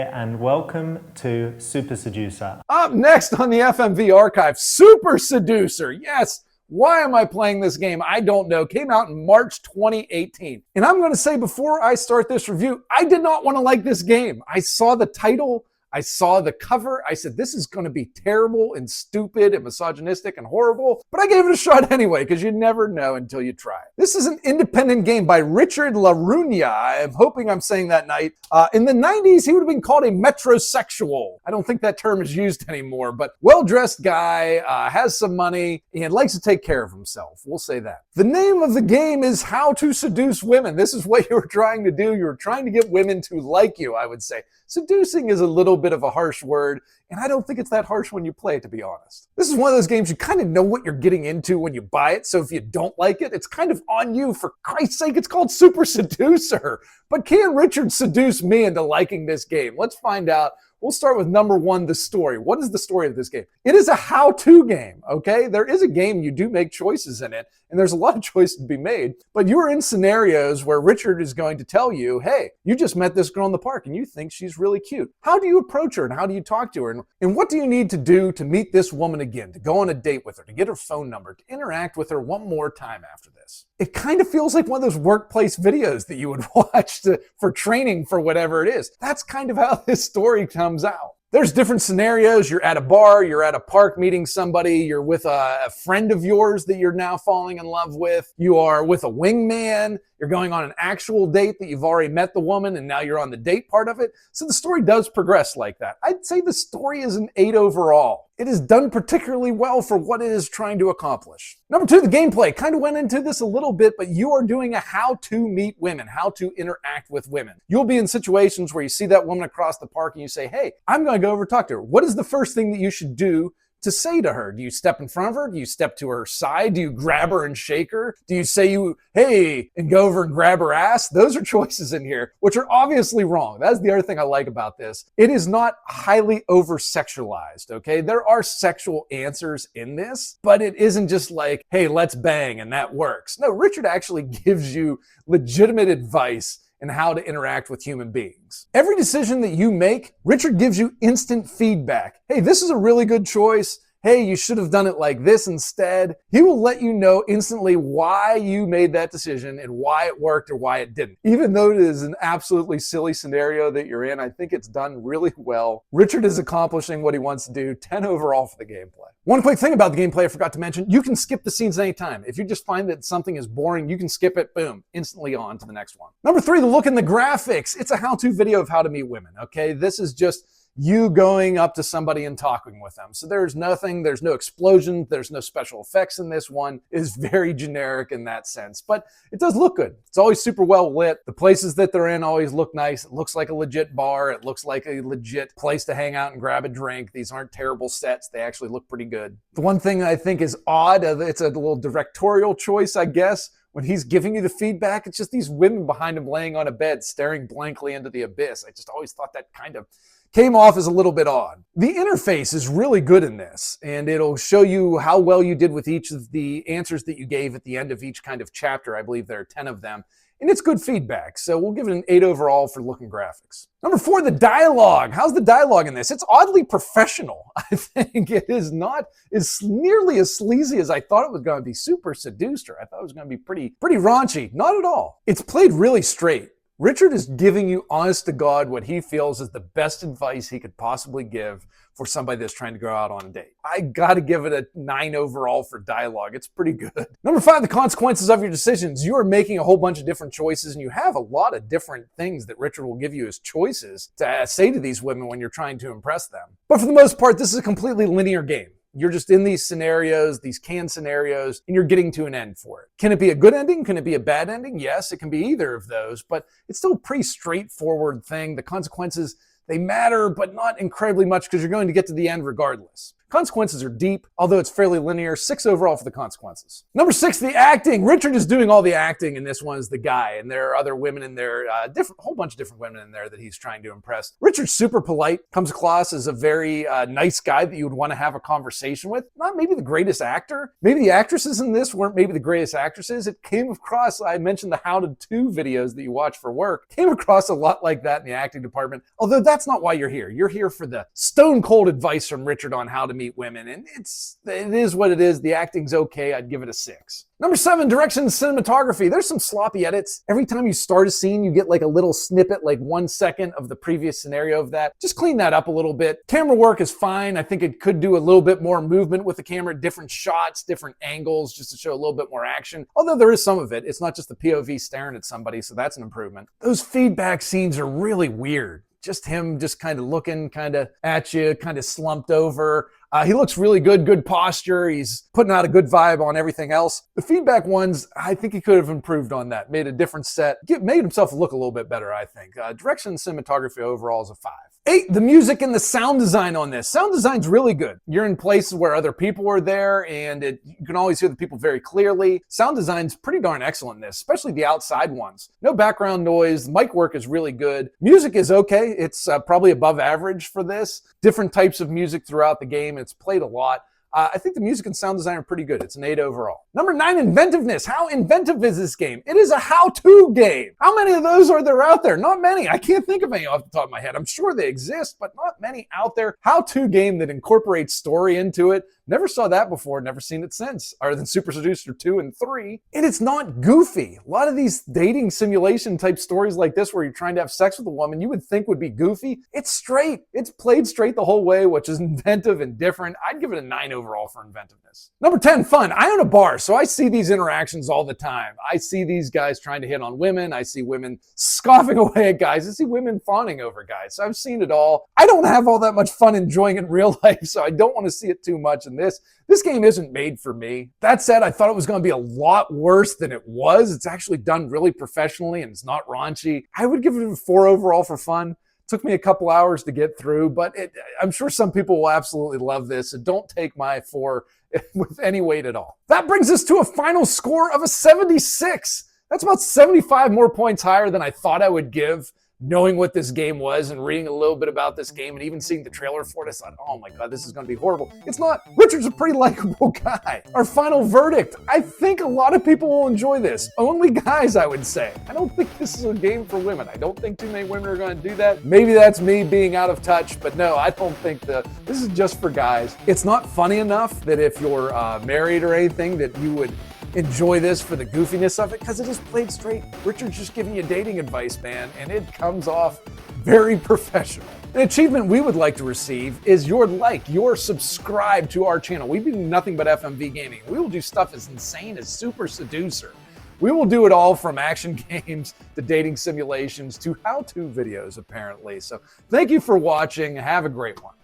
And welcome to Super Seducer. Up next on the FMV archive, Super Seducer. Yes, why am I playing this game? I don't know. Came out in March 2018. And I'm going to say before I start this review, I did not want to like this game. I saw the title, I saw the cover, I said, this is going to be terrible and stupid and misogynistic and horrible, but I gave it a shot anyway, because you never know until you try. This is an independent game by Richard Ruina. I'm hoping I'm saying that right. In the 90s, he would have been called a metrosexual. I don't think that term is used anymore, but well-dressed guy, has some money, and likes to take care of himself. We'll say that. The name of the game is How to Seduce Women. This is what you were trying to do. You were trying to get women to like you, I would say. Seducing is a little bit of a harsh word, and I don't think it's that harsh when you play it, to be honest. This is one of those games you kind of know what you're getting into when you buy it, so if you don't like it, it's kind of on you. For Christ's sake, it's called Super Seducer. But can Richard seduce me into liking this game? Let's find out. We'll start with number one, the story. What is the story of this game? It is a how-to game, okay? There is a game, you do make choices in it, and there's a lot of choices to be made, but you're in scenarios where Richard is going to tell you, hey, you just met this girl in the park and you think she's really cute. How do you approach her and how do you talk to her? And what do you need to do to meet this woman again, to go on a date with her, to get her phone number, to interact with her one more time after this? It kind of feels like one of those workplace videos that you would watch for training for whatever it is. That's kind of how this story comes out. There's different scenarios. You're at a bar, you're at a park meeting somebody, you're with a friend of yours that you're now falling in love with, you are with a wingman, you're going on an actual date that you've already met the woman and now you're on the date part of it. So the story does progress like that. I'd say the story is an 8 overall. It is done particularly well for what it is trying to accomplish. Number two, the gameplay. Kind of went into this a little bit, but you are doing a how to meet women, how to interact with women. You'll be in situations where you see that woman across the park and you say, hey, I'm going to go over and talk to her. What is the first thing that you should do to say to her? Do you step in front of her? Do you step to her side? Do you grab her and shake her? Do you say hey, and go over and grab her ass? Those are choices in here, which are obviously wrong. That's the other thing I like about this. It is not highly over-sexualized, okay? There are sexual answers in this, but it isn't just like, hey, let's bang, and that works. No, Richard actually gives you legitimate advice and how to interact with human beings. Every decision that you make, Richard gives you instant feedback. Hey, this is a really good choice. Hey, you should have done it like this instead. He will let you know instantly why you made that decision and why it worked or why it didn't. Even though it is an absolutely silly scenario that you're in, I think it's done really well. Richard is accomplishing what he wants to do. 10 overall for the gameplay. One quick thing about the gameplay I forgot to mention, you can skip the scenes anytime. If you just find that something is boring, you can skip it, boom, instantly on to the next one. Number three, the look and the graphics. It's a how-to video of how to meet women, okay? This is just you going up to somebody and talking with them. So there's no explosions, there's no special effects in this one. It is very generic in that sense, but it does look good. It's always super well lit. The places that they're in always look nice. It looks like a legit bar. It looks like a legit place to hang out and grab a drink. These aren't terrible sets. They actually look pretty good. The one thing I think is odd, it's a little directorial choice, I guess. When he's giving you the feedback, it's just these women behind him laying on a bed staring blankly into the abyss. I just always thought that kind of came off as a little bit odd. The interface is really good in this, and it'll show you how well you did with each of the answers that you gave at the end of each kind of chapter. I believe there are 10 of them, and it's good feedback, so we'll give it an 8 overall for look and graphics. Number four, the dialogue. How's the dialogue in this? It's oddly professional. I think it is not as nearly as sleazy as I thought it was going to be. Super Seducer. I thought it was going to be pretty raunchy. Not at all. It's played really straight. Richard is giving you honest to God what he feels is the best advice he could possibly give for somebody that's trying to go out on a date. I gotta give it a 9 overall for dialogue. It's pretty good. Number five, the consequences of your decisions. You are making a whole bunch of different choices and you have a lot of different things that Richard will give you as choices to say to these women when you're trying to impress them. But for the most part, this is a completely linear game. You're just in these scenarios, these canned scenarios, and you're getting to an end for it. Can it be a good ending? Can it be a bad ending? Yes, it can be either of those, but it's still a pretty straightforward thing. The consequences, they matter, but not incredibly much because you're going to get to the end regardless. Consequences are deep, although it's fairly linear. 6 overall for the consequences. Number 6, the acting. Richard is doing all the acting in this one as the guy, and there are other women in there, whole bunch of different women in there that he's trying to impress. Richard's super polite, comes across as a very nice guy that you would want to have a conversation with. Not maybe the greatest actor. Maybe the actresses in this weren't maybe the greatest actresses. It came across, I mentioned the how-to videos that you watch for work, came across a lot like that in the acting department. Although that's not why you're here. You're here for the stone cold advice from Richard on how to meet women. And it is what it is. The acting's okay. I'd give it a 6. Number 7, direction and cinematography. There's some sloppy edits. Every time you start a scene, you get like a little snippet, like 1 second of the previous scenario of that. Just clean that up a little bit. Camera work is fine. I think it could do a little bit more movement with the camera, different shots, different angles, just to show a little bit more action. Although there is some of it. It's not just the POV staring at somebody, so that's an improvement. Those feedback scenes are really weird. Just him just kind of looking kind of at you, kind of slumped over. He looks really good, good posture. He's putting out a good vibe on everything else. The feedback ones, I think he could have improved on that, made a different set, made himself look a little bit better, I think. Direction and cinematography overall is a 5. 8, the music and the sound design on this. Sound design's really good. You're in places where other people are there, and you can always hear the people very clearly. Sound design's pretty darn excellent in this, especially the outside ones. No background noise. The mic work is really good. Music is okay. It's probably above average for this. Different types of music throughout the game. It's played a lot. I think the music and sound design are pretty good. It's an 8 overall. Number 9, inventiveness. How inventive is this game? It is a how-to game. How many of those are there out there? Not many. I can't think of any off the top of my head. I'm sure they exist, but not many out there. How-to game that incorporates story into it. Never saw that before, never seen it since, other than Super Seducer 2 and 3. And it's not goofy. A lot of these dating simulation type stories like this where you're trying to have sex with a woman you would think would be goofy. It's straight. It's played straight the whole way, which is inventive and different. I'd give it a 9 overall for inventiveness. Number 10, fun. I own a bar, so I see these interactions all the time. I see these guys trying to hit on women. I see women scoffing away at guys. I see women fawning over guys. So I've seen it all. I don't have all that much fun enjoying it in real life, so I don't want to see it too much in this. This game isn't made for me. That said, I thought it was going to be a lot worse than it was. It's actually done really professionally and it's not raunchy. I would give it a 4 overall for fun. Took me a couple hours to get through, but I'm sure some people will absolutely love this. So don't take my 4 with any weight at all. That brings us to a final score of a 76. That's about 75 more points higher than I thought I would give. Knowing what this game was and reading a little bit about this game and even seeing the trailer for it, I thought, oh my God, this is going to be horrible. It's not. Richard's a pretty likable guy. Our final verdict. I think a lot of people will enjoy this. Only guys, I would say. I don't think this is a game for women. I don't think too many women are going to do that. Maybe that's me being out of touch, but no, I don't think this is just for guys. It's not funny enough that if you're married or anything that you would enjoy this for the goofiness of it, because it is played straight. Richard's just giving you dating advice, man, and it comes off very professional. An achievement we would like to receive is your subscribe to our channel. We do nothing but FMV gaming. We will do stuff as insane as Super Seducer. We will do it all from action games to dating simulations to how-to videos, apparently. So thank you for watching. Have a great one.